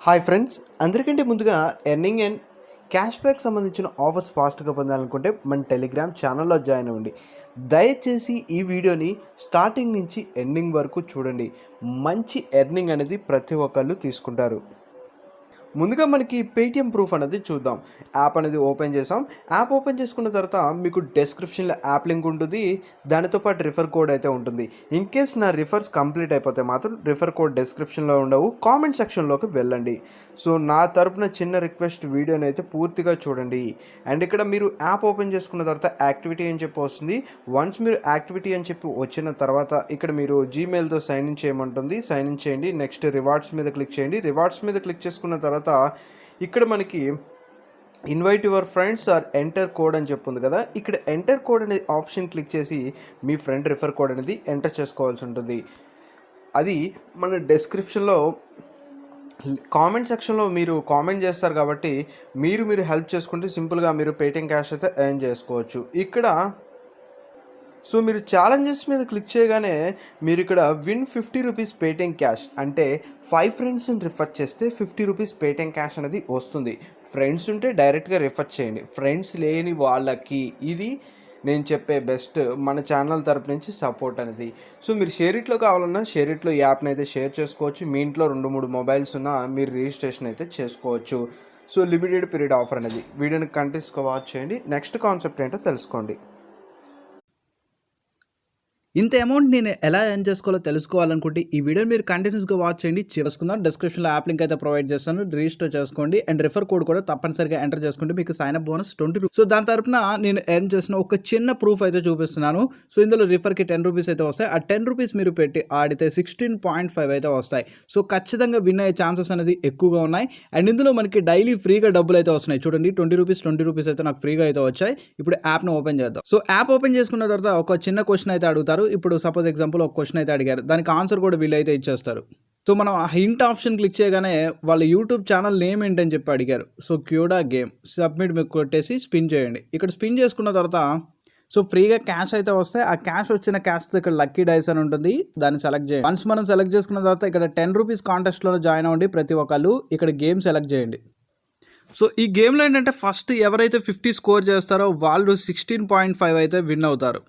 Hi friends, అందరికంటే ముందుగా earning and cash back సంబంధించిన ఆఫర్స్ ఫాస్ట్గా పొందాలనుకుంటే మన టెలిగ్రామ్ ఛానల్లో జాయిన్ అవ్వండి. దయచేసి ఈ వీడియోని స్టార్టింగ్ నుంచి ఎండింగ్ వరకు చూడండి. మంచి ఎర్నింగ్ అనేది ప్రతి ఒక్కళ్ళు తీసుకుంటారు. ముందుగా మనకి పేటిఎం ప్రూఫ్ అనేది చూద్దాం. యాప్ అనేది ఓపెన్ చేసాం. యాప్ ఓపెన్ చేసుకున్న తర్వాత మీకు డిస్క్రిప్షన్లో యాప్ లింక్ ఉంటుంది. దానితో పాటు రిఫర్ కోడ్ అయితే ఉంటుంది. ఇన్ కేస్ నా రిఫర్స్ కంప్లీట్ అయిపోతే మాత్రం రిఫర్ కోడ్ డిస్క్రిప్షన్లో ఉండవు, కామెంట్ సెక్షన్లోకి వెళ్ళండి. సో నా తరపున చిన్న రిక్వెస్ట్, వీడియోని అయితే పూర్తిగా చూడండి. అండ్ ఇక్కడ మీరు యాప్ ఓపెన్ చేసుకున్న తర్వాత యాక్టివిటీ అని చెప్పి వస్తుంది. వన్స్ మీరు యాక్టివిటీ అని చెప్పి వచ్చిన తర్వాత ఇక్కడ మీరు జీమెయిల్తో సైన్ ఇన్ చేయమంటుంది. సైన్ ఇన్ చేయండి. నెక్స్ట్ రివార్డ్స్ మీద క్లిక్ చేయండి. రివార్డ్స్ మీద క్లిక్ చేసుకున్న తర్వాత ఇక్కడ మనకి invite your friends or enter code అని చెప్తుంది కదా, ఇక్కడ ఎంటర్ కోడ్ అనే ఆప్షన్ క్లిక్ చేసి మీ ఫ్రెండ్ రిఫర్ కోడ్ అనేది ఎంటర్ చేసుకోవాల్సి ఉంటుంది. అది మన డిస్క్రిప్షన్లో కామెంట్ సెక్షన్లో మీరు కామెంట్ చేస్తారు కాబట్టి మీరు హెల్ప్ చేసుకుంటే సింపుల్గా మీరు పేటిఎం క్యాష్ అయితే ఎర్న్ చేసుకోవచ్చు. ఇక్కడ సో మీరు ఛాలెంజెస్ మీద క్లిక్ చేయగానే మీరు ఇక్కడ విన్ 50 రూపీస్ పేటిఎం క్యాష్ అంటే 5 ఫ్రెండ్స్ని రిఫర్ చేస్తే 50 రూపీస్ పేటిఎం క్యాష్ అనేది వస్తుంది. ఫ్రెండ్స్ ఉంటే డైరెక్ట్గా రిఫర్ చేయండి. ఫ్రెండ్స్ లేని వాళ్ళకి ఇది నేను చెప్పే బెస్ట్ మన ఛానల్ తరపు నుంచి సపోర్ట్ అనేది. సో మీరు షేర్ ఇట్లో కావాలన్నా షేర్ ఇట్లో యాప్ని అయితే షేర్ చేసుకోవచ్చు. మీ ఇంట్లో 2-3 మొబైల్స్ ఉన్నా మీరు రిజిస్ట్రేషన్ అయితే చేసుకోవచ్చు. సో లిమిటెడ్ పీరియడ్ ఆఫర్ అనేది. వీడియోని కంటిన్యూస్గా వాచ్ చేయండి. నెక్స్ట్ కాన్సెప్ట్ ఏంటో తెలుసుకోండి. ఇంత అమౌంట్ నేను ఎలా ఎర్న్ చేసుకోవాలో తెలుసుకోవాలనుకుంటే ఈ వీడియో మీరు కంటిన్యూస్గా వాచ్ చేయండి. చేసుకుందాం. డిస్క్రిప్షన్లో యాప్ లింక్ అయితే ప్రొవైడ్ చేస్తాను. రిజిస్టర్ చేసుకోండి అండ్ రిఫర్ కోడ్ కూడా తప్పనిసరిగా ఎంటర్ చేసుకుంటే మీకు sign up bonus 20 rupees. So దాని తరపున నేను ఎర్న్ చేసిన ఒక చిన్న ప్రూఫ్ అయితే చూపిస్తున్నాను. సో ఇందులో రిఫర్కి 10 రూపీస్ అయితే వస్తాయి. ఆ 10 రూపీస్ మీరు పెట్టి ఆడితే 16.5 అయితే వస్తాయి. సో ఖచ్చితంగా విన్ అయ్యే ఛాన్సెస్ అనేది ఎక్కువగా ఉన్నాయి. అండ్ ఇందులో మనకి డైలీ ఫ్రీగా డబ్బులు అయితే వస్తున్నాయి. చూడండి, 20 రూపీస్ అయితే నాకు ఫ్రీగా అయితే వచ్చాయి. ఇప్పుడు యాప్ను ఓపెన్ చేద్దాం. సో యాప్ ఓపెన్ చేసుకున్న తర్వాత ఒక చిన్న క్వశ్చన్ అయితే అడుగుతారు. ఇప్పుడు సపోజ్ ఎగ్జాంపుల్ ఒక క్వశ్చన్ అయితే అడిగారు, దానికి ఆన్సర్ కూడా వీళ్ళు అయితే ఇచ్చేస్తారు. సో మనం ఆ హింట్ ఆప్షన్ క్లిక్ చేయగానే వాళ్ళ యూట్యూబ్ ఛానల్ నేమ్ ఏంటని చెప్పి అడిగారు. సో క్యూడా గేమ్ సబ్మిట్ మీకు కొట్టేసి స్పిన్ చేయండి. ఇక్కడ స్పిన్ చేసుకున్న తర్వాత సో ఫ్రీగా క్యాష్ అయితే వస్తాయి. ఆ క్యాష్ వచ్చిన క్యాష్తో ఇక్కడ లక్కీ డైస్ అని ఉంటుంది, దాన్ని సెలెక్ట్ చేయండి. వన్స్ మనం సెలెక్ట్ చేసుకున్న తర్వాత ఇక్కడ 10 రూపీస్ కాంటెస్ట్లో జాయిన్ అవ్వండి. ప్రతి ఒక్కళ్ళు ఇక్కడ గేమ్ సెలెక్ట్ చేయండి. సో ఈ గేమ్లో ఏంటంటే ఫస్ట్ ఎవరైతే 50 స్కోర్ చేస్తారో వాళ్ళు 16.5 అయితే విన్ అవుతారు.